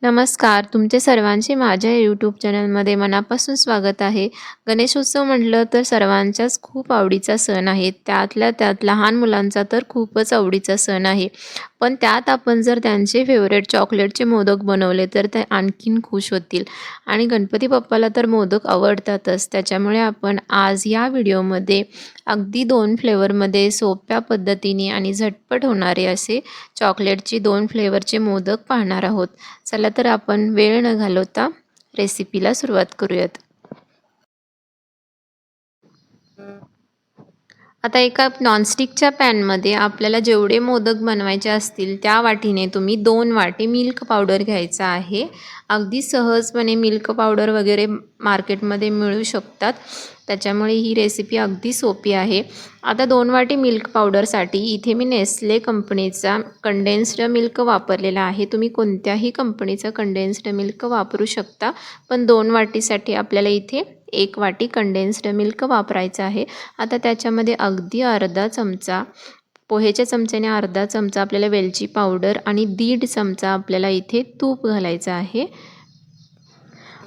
नमस्कार. तुमचे सर्वांचे माझ्या यूट्यूब चॅनलमध्ये मनापासून स्वागत आहे. गणेशोत्सव म्हटलं तर सर्वांचाच खूप आवडीचा सण आहे. त्यातल्या त्यात लहान मुलांचा तर खूपच आवडीचा सण आहे. पण त्यात आपण जर त्यांचे फेवरेट चॉकलेटचे मोदक बनवले तर ते आणखीन खुश होतील. आणि गणपती बाप्पाला तर मोदक आवडतातच. त्याच्यामुळे आपण आज या व्हिडिओमध्ये अगदी 2 फ्लेवरमध्ये सोप्या पद्धतीने आणि झटपट होणारे असे चॉकलेटचे 2 फ्लेवरचे मोदक पाहणार आहोत. चला तर आपण वेळ न घालवता रेसिपीला सुरुवात करूयात. आता एका नॉनस्टिकच्या पॅनमध्ये आपल्याला जेवढे मोदक बनवायचे असतील त्या वाटीने तुम्ही 2 वाटी मिल्क पावडर घ्यायचा आहे. अगदी सहजपणे मिल्क पावडर वगैरे मार्केटमध्ये मिळू शकतात. त्याच्यामुळे ही रेसिपी अगदी सोपी आहे. आता 2 वाटी मिल्क पावडरसाठी इथे मी नेस्ले कंपनीचा कंडेन्स्ड मिल्क वापरलेला आहे. तुम्ही कोणत्याही कंपनीचं कंडेन्स्ड मिल्क वापरू शकता. पण 2 वाटीसाठी आपल्याला इथे 1 वाटी कंडेन्स्ड मिल्क वापरायचं आहे. आता त्याच्यामध्ये अगदी अर्धा चमचा पोहेच्या चमच्याने अर्धा चमचा आपल्याला वेलची पावडर आणि 1.5 चमचा आपल्याला इथे तूप घालायचं आहे.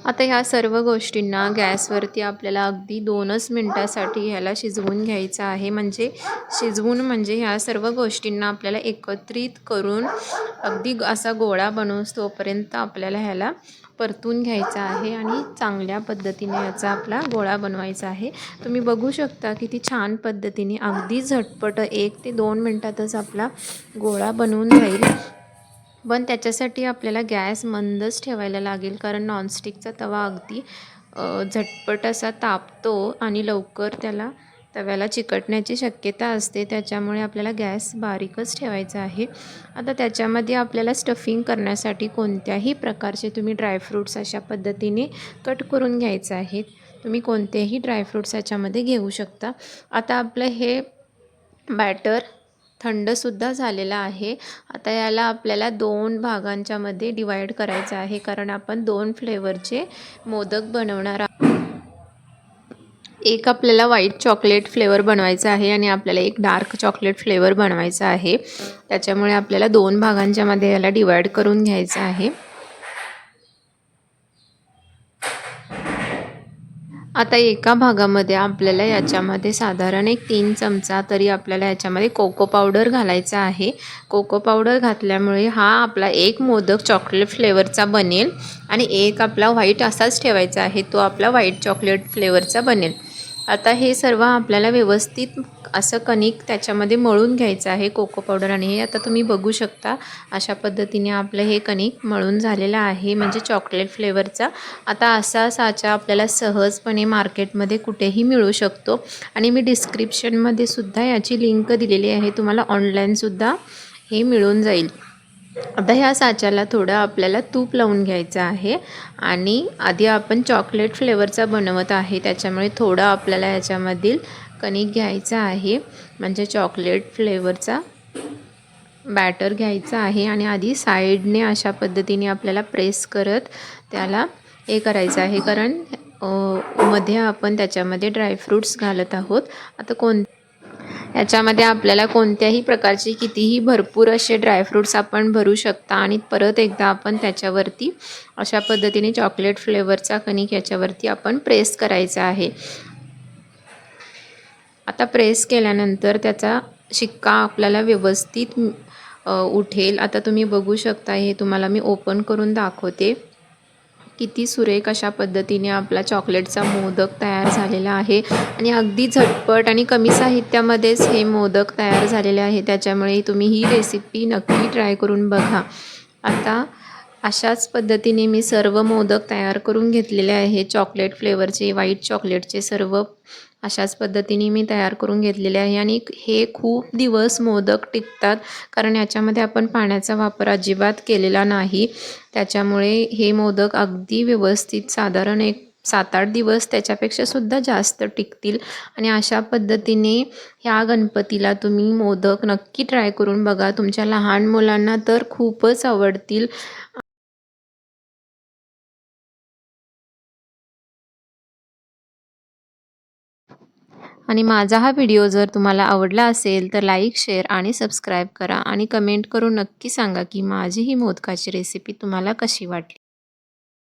आता ह्या सर्व गोष्टींना गॅसवरती आपल्याला अगदी 2च मिनटासाठी ह्याला शिजवून घ्यायचं आहे. म्हणजे ह्या सर्व गोष्टींना आपल्याला एकत्रित करून अगदी असा गोळा बनवूस्तोपर्यंत आपल्याला ह्याला परतून घ्यायचा आहे आणि चांगल्या पद्धतीने याचा आपला गोळा बनवायचा आहे. तुम्ही बघू शकता किती छान पद्धतीने अगदी झटपट 1 ते 2 मिनटातच आपला गोळा बनवून जाईल. पण त्याच्यासाठी आपल्याला गॅस मंदच ठेवायला लागेल, कारण नॉनस्टिकचा तवा अगदी झटपट असा तापतो आणि लवकर त्याला तव्याला चिकटण्याची शक्यता असते. त्याच्यामुळे आपल्याला गॅस बारीकच ठेवायचा आहे. आता त्याच्यामध्ये आपल्याला स्टफिंग करण्यासाठी कोणत्याही प्रकारचे तुम्ही ड्रायफ्रूट्स अशा पद्धतीने कट करून घ्यायचं आहे. तुम्ही कोणतेही ड्रायफ्रूट्स याच्यामध्ये घेऊ शकता. आता आपलं हे बॅटर थंडसुद्धा झालेला आहे. आता याला आपल्याला 2 भागांच्यामध्ये डिवाईड करायचं आहे, कारण आपण 2 फ्लेवरचे मोदक बनवणार आहोत. एक आपल्याला व्हाईट चॉकलेट फ्लेवर बनवायचा आहे आणि आपल्याला एक डार्क चॉकलेट फ्लेवर बनवायचा आहे. त्याच्यामुळे आपल्याला 2 भागांच्यामध्ये याला डिवाईड करून घ्यायचं आहे. आता एका भागामध्ये आपल्याला याच्यामध्ये साधारण एक 3 चमचा तरी आपल्याला याच्यामध्ये कोको पावडर घालायचा आहे. कोको पावडर घातल्यामुळे हा आपला एक मोदक चॉकलेट फ्लेवरचा बनेल आणि एक आपला व्हाईट असाच ठेवायचा आहे, तो आपला व्हाईट चॉकलेट फ्लेवरचा बनेल. आता हे सर्व आपल्याला व्यवस्थित असं कणिक त्याच्यामध्ये मळून घ्यायचं आहे कोको पावडर आणि हे आता तुम्ही बघू शकता अशा पद्धतीने आपलं हे कणिक मळून झालेलं आहे, म्हणजे चॉकलेट फ्लेवरचा. आता असा साचा आपल्याला सहजपणे मार्केटमध्ये कुठेही मिळू शकतो आणि मी डिस्क्रिप्शनमध्ये सुद्धा याची लिंक दिलेली आहे, तुम्हाला ऑनलाईनसुद्धा हे मिळून जाईल. आता ह्या साच्याला थोडं आपल्याला तूप लावून घ्यायचं आहे आणि आधी आपण चॉकलेट फ्लेवरचा बनवत आहे, त्याच्यामुळे थोडं आपल्याला याच्यामधील कणिक घ्यायचं आहे, म्हणजे चॉकलेट फ्लेवरचा बॅटर घ्यायचा आहे आणि आधी साईडने अशा पद्धतीने आपल्याला प्रेस करत त्याला हे करायचं आहे, कारण मध्ये आपण त्याच्यामध्ये ड्रायफ्रूट्स घालत आहोत. आता याच्यामध्ये आपल्याला कोणत्याही प्रकारचे कितीही भरपूर असे ड्रायफ्रूट्स आपण भरू शकता आणि परत एकदा आपण त्याच्यावरती अशा पद्धतीने चॉकलेट फ्लेवरचा कणिक याच्यावरती आपण प्रेस करायचा आहे. आता प्रेस केल्यानंतर त्याचा शिक्का आपल्याला व्यवस्थित उठेल. आता तुम्ही बघू शकता, हे तुम्हाला मी ओपन करून दाखवते. किती सुरेख अशा पद्धतीने आपला चॉकलेटचा मोदक तयार झालेला आहे आणि अगदी झटपट आणि कमी साहित्यामध्येच हे मोदक तयार झालेले आहे. त्याच्यामुळे तुम्ही ही रेसिपी नक्की ट्राय करून बघा. आता अशाच पद्धतीने मी सर्व मोदक तयार करून घेतलेले आहे. चॉकलेट फ्लेवरचे, व्हाईट चॉकलेटचे सर्व अशाच पद्धतीने मी तयार करून घेतलेले आहे आणि हे खूप दिवस मोदक टिकतात, कारण याच्यामध्ये आपण पाण्याचा वापर अजिबात केलेला नाही. त्याच्यामुळे हे मोदक अगदी व्यवस्थित साधारण एक 7-8 दिवस त्याच्यापेक्षा सुद्धा जास्त टिकतील आणि अशा पद्धतीने ह्या गणपतीला तुम्ही मोदक नक्की ट्राय करून बघा. तुमच्या लहान मुलांना तर खूपच आवडतील. आणि माझा हा व्हिडिओ जर तुम्हाला आवडला असेल तर लाईक, शेअर आणि सबस्क्राईब करा आणि कमेंट करून नक्की सांगा की माझी ही मोदकाची रेसिपी तुम्हाला कशी वाटली.